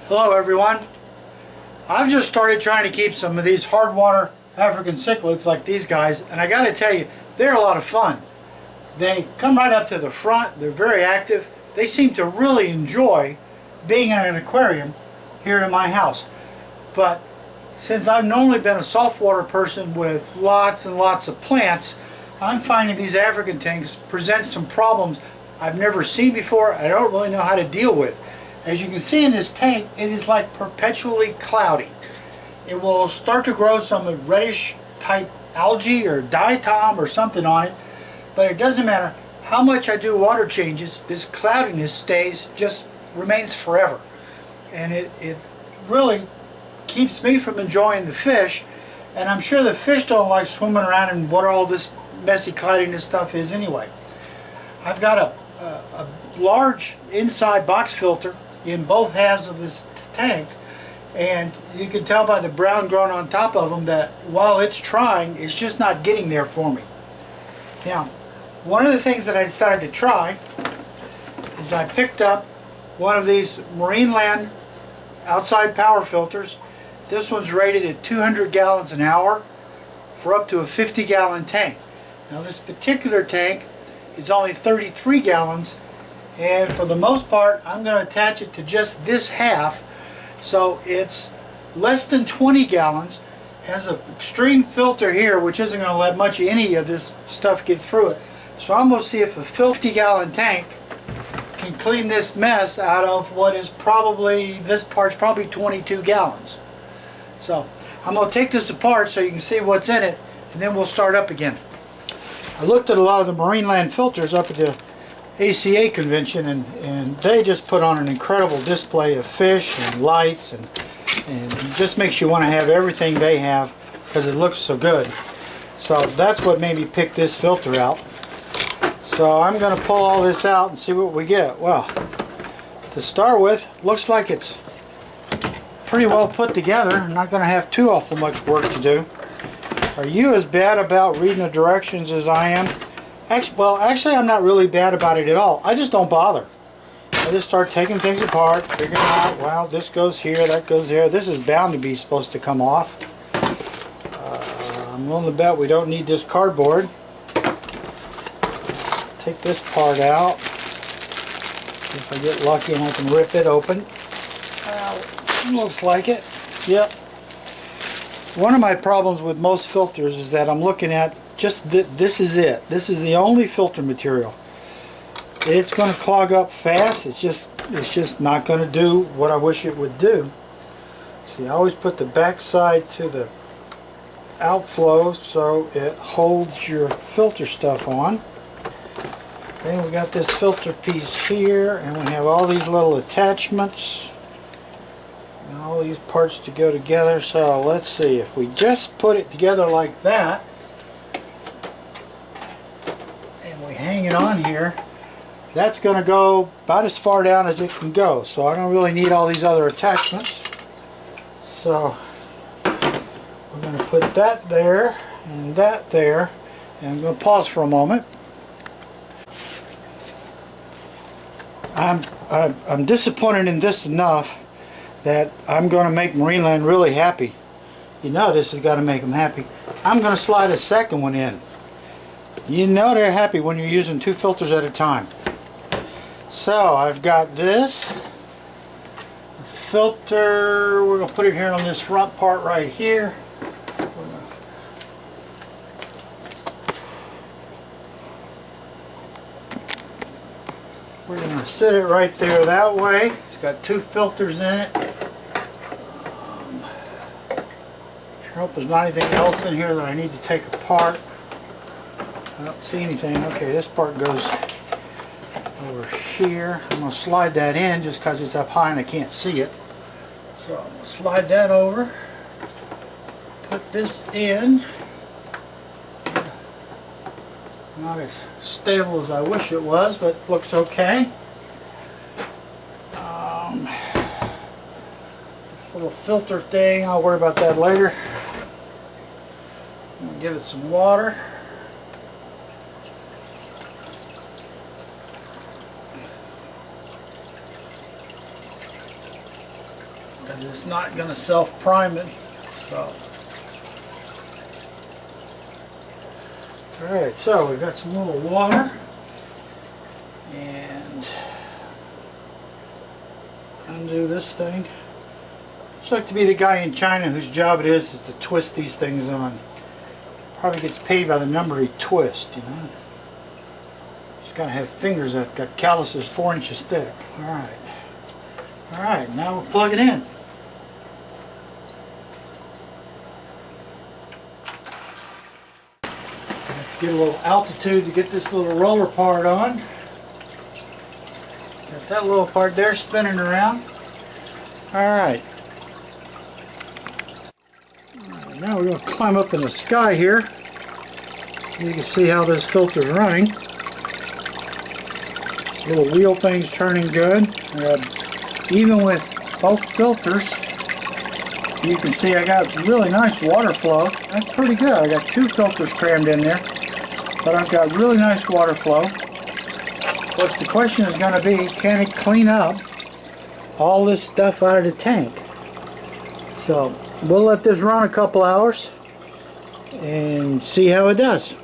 Hello everyone. I've just started trying to keep some of these hard water African cichlids like these guys, and I gotta tell you, they're a lot of fun. They come right up to the front, they're very active. They seem to really enjoy being in an aquarium here in my house. But since I've normally been a saltwater person with lots and lots of plants, I'm finding these African tanks present some problems I've never seen before. I don't really know how to deal with. As you can see in this tank, it is like perpetually cloudy. It will start to grow some reddish type algae or diatom or something on it, but it doesn't matter how much I do water changes, this cloudiness stays, just remains forever. And it really keeps me from enjoying the fish, and I'm sure the fish don't like swimming around in what all this messy cloudiness stuff is anyway. I've got a large inside box filter in both halves of this tank, and you can tell by the brown growing on top of them that while it's trying, it's just not getting there for me. Now, one of the things that I decided to try is I picked up one of these Marineland outside power filters. This one's rated at 200 gallons an hour for up to a 50-gallon tank. Now this particular tank is only 33 gallons, and for the most part I'm going to attach it to just this half, so it's less than 20 gallons, has an extreme filter here which isn't going to let much of any of this stuff get through it. So I'm going to see if a 50-gallon tank can clean this mess out of what is probably, this part's probably 22 gallons. So I'm going to take this apart so you can see what's in it, and then we'll start up again. I looked at a lot of the Marineland filters up at the ACA convention, and they just put on an incredible display of fish and lights, and it just makes you want to have everything they have because it looks so good. So that's what made me pick this filter out. So I'm going to pull all this out and see what we get. Well, to start with, looks like it's pretty well put together. I'm not going to have too awful much work to do. Are you as bad about reading the directions as I am? Actually, I'm not really bad about it at all. I just don't bother. I just start taking things apart, figuring out, well, this goes here, that goes there. This is bound to be supposed to come off. I'm willing to bet we don't need this cardboard. Take this part out. If I get lucky and I can rip it open. Looks like it. Yep. One of my problems with most filters is that I'm looking at just this is it. This is the only filter material. It's going to clog up fast. It's just not going to do what I wish it would do. See, I always put the back side to the outflow so it holds your filter stuff on. Then we got this filter piece here, and we have all these little attachments and all these parts to go together. So let's see, if we just put it together like that and we hang it on here, that's going to go about as far down as it can go. So I don't really need all these other attachments. So we're going to put that there and that there, and I'm going to pause for a moment. I'm disappointed in this enough that I'm going to make Marineland really happy. You know this has got to make them happy. I'm going to slide a second one in. You know they're happy when you're using two filters at a time. So I've got this filter. We're going to put it here on this front part right here. We're going to sit it right there that way. It's got two filters in it. Sure hope there's not anything else in here that I need to take apart. I don't see anything. Okay, this part goes over here. I'm going to slide that in just because it's up high and I can't see it. So I'm going to slide that over. Put this in. Not as stable as I wish it was, but looks okay. This little filter thing, I'll worry about that later. I'm going to give it some water. because it's not going to self-prime it. So, alright, so we've got some little water, and undo this thing. Looks like to be the guy in China whose job it is to twist these things on. Probably gets paid by the number he twists, you know. He's got to have fingers that got calluses 4 inches thick. Alright. Alright, now we'll plug it in. Let's get a little altitude to get this little roller part on. Got that little part there spinning around. Alright. Now we're going to climb up in the sky here. You can see how this filter's running. Little wheel thing's turning good. Even with both filters, you can see I got really nice water flow. That's pretty good. I got 2 filters crammed in there, but I've got really nice water flow. But the question is going to be, can it clean up all this stuff out of the tank? So we'll let this run a couple hours and see how it does.